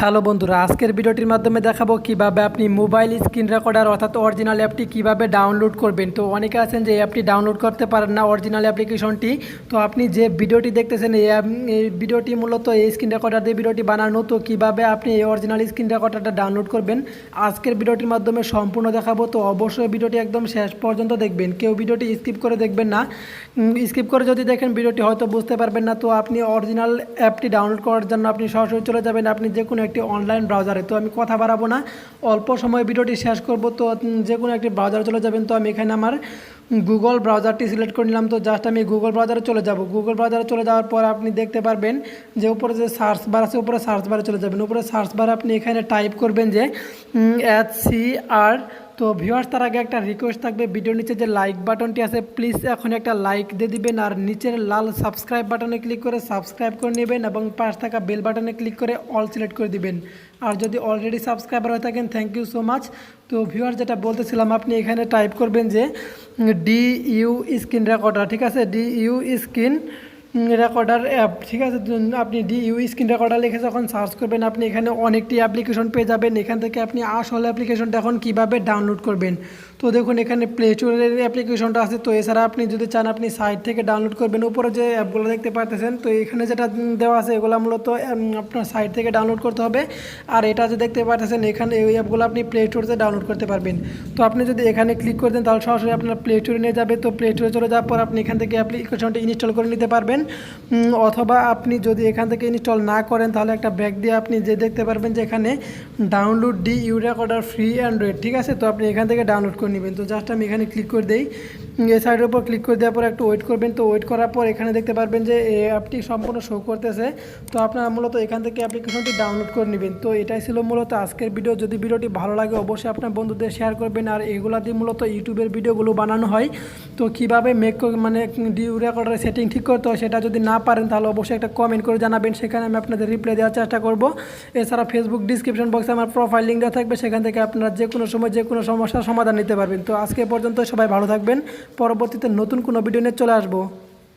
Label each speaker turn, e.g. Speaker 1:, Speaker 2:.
Speaker 1: Hello বন্ধুরা, আজকের ভিডিওটির মাধ্যমে দেখাবো কিভাবে আপনি মোবাইল স্ক্রিন রেকর্ডার অর্থাৎ অরিজিনাল অ্যাপটি কিভাবে ডাউনলোড করবেন। তো অনেকে আছেন যে অ্যাপটি ডাউনলোড করতে পারেন না, অরিজিনাল অ্যাপ্লিকেশনটি। তো আপনি যে ভিডিওটি দেখতেছেন এই ভিডিওটি মূলত এই স্ক্রিন রেকর্ডার দিয়ে ভিডিওটি বানানো। তো কিভাবে আপনি এই অরিজিনাল স্ক্রিন রেকর্ডারটা ডাউনলোড করবেন আজকের ভিডিওটির মাধ্যমে সম্পূর্ণ দেখাবো। তো অবশ্যই ভিডিওটি একদম শেষ পর্যন্ত দেখবেন, কেউ ভিডিওটি স্কিপ করে দেখবেন না। স্কিপ করে যদি দেখেন ভিডিওটি হয়তো বুঝতে পারবেন না। তো আপনি অরিজিনাল অ্যাপটি ডাউনলোড করার জন্য আপনি সরাসরি চলে যাবেন আপনি যে কোনো একটি অনলাইন ব্রাউজারে। তো আমি কথা বাড়াবো না, অল্প সময় ভিডিওটি শেষ করব। তো যে কোনো একটি ব্রাউজারে চলে যাবেন। তো আমি এখানে আমার গুগল ব্রাউজারটি সিলেক্ট করে নিলাম। তো জাস্ট আমি গুগল ব্রাউজারে চলে যাব। গুগল ব্রাউজারে চলে যাওয়ার পর আপনি দেখতে পারবেন যে উপরে যে সার্চ বার আছে, উপরে সার্চ বারে চলে যাবেন। উপরে সার্চ বারে আপনি এখানে টাইপ করবেন যে HCR। তো ভিউয়ার্স, তার আগে একটা রিকোয়েস্ট থাকবে, ভিডিওর নিচে যে লাইক বাটনটি আছে প্লিজ এখন একটা লাইক দিয়ে দিবেন, আর নিচের লাল সাবস্ক্রাইব বাটনে ক্লিক করে সাবস্ক্রাইব করে নেবেন এবং পাশ থাকা বেল বাটনে ক্লিক করে অল সিলেক্ট করে দিবেন। আর যদি অলরেডি সাবস্ক্রাইবার হয়ে থাকেন থ্যাংক ইউ সো মাচ। তো ভিউয়ার্স, যেটা বলতেছিলাম, আপনি এখানে টাইপ করবেন যে DU স্ক্রিন রেকর্ডার, ঠিক আছে, DU স্ক্রিন রেকর্ডার অ্যাপ, ঠিক আছে। আপনি DU স্ক্রিন রেকর্ডার লিখে যখন সার্চ করবেন আপনি এখানে অনেকটি অ্যাপ্লিকেশন পেয়ে যাবেন। এখান থেকে আপনি আসল অ্যাপ্লিকেশনটা এখন কীভাবে ডাউনলোড করবেন। তো দেখুন এখানে প্লে স্টোরের অ্যাপ্লিকেশনটা আছে। তো এছাড়া আপনি যদি চান আপনি সাইট থেকে ডাউনলোড করবেন। উপরে যে অ্যাপগুলো দেখতে পাচ্ছেন, তো এখানে যেটা দেওয়া আছে এগুলো মূলত আপনার সাইট থেকে ডাউনলোড করতে হবে। আর এটা যে দেখতে পাচ্ছেন এখানে এই অ্যাপগুলো আপনি প্লে স্টোরে ডাউনলোড করতে পারবেন। তো আপনি যদি এখানে ক্লিক করে দেন তাহলে সরাসরি আপনার প্লে স্টোরে নিয়ে যাবে। তো প্লে স্টোরে চলে যাওয়ার পর আপনি এখান থেকে অ্যাপ্লিকেশনটি ইনস্টল করে নিতে পারবেন। অথবা আপনি যদি এখান থেকে ইনস্টল না করেন তাহলে একটা ব্যাক দিয়ে আপনি যে দেখতে পারবেন যে এখানে download DU recorder free Android, ঠিক আছে। তো আপনি এখান থেকে ডাউনলোড করে নেবেন। তো জাস্ট আমি এখানে ক্লিক করে দিই, এই সাইডের উপর ক্লিক করে দেওয়ার পর একটু ওয়েট করবেন। তো ওয়েট করার পর এখানে দেখতে পারবেন যে এই অ্যাপটি সম্পূর্ণ শো করতেছে। তো আপনারা মূলত এখান থেকে অ্যাপ্লিকেশনটি ডাউনলোড করে নেবেন। তো এটাই ছিল মূলত আজকের ভিডিও। যদি ভিডিওটি ভালো লাগে অবশ্যই আপনার বন্ধুদের শেয়ার করবেন। আর এগুলা দিয়ে মূলত ইউটিউবের ভিডিওগুলো বানানো হয়। তো কীভাবে মানে DU রেকর্ডারের সেটিং ঠিক করতে হয় সেটা যদি না পারেন তাহলে অবশ্যই একটা কমেন্ট করে জানাবেন, সেখানে আমি আপনাদের রিপ্লাই দেওয়ার চেষ্টা করব। এছাড়া ফেসবুক ডিসক্রিপশন বক্সে আমার প্রোফাইল লিঙ্ক দেওয়া থাকবে, সেখান থেকে আপনারা যে কোনো সময় যে কোনো সমস্যার সমাধান নিতে পারবেন। তো আজকে পর্যন্ত সবাই ভালো থাকবেন, পরবর্তীতে নতুন কোনো ভিডিও নিয়ে চলে আসবো।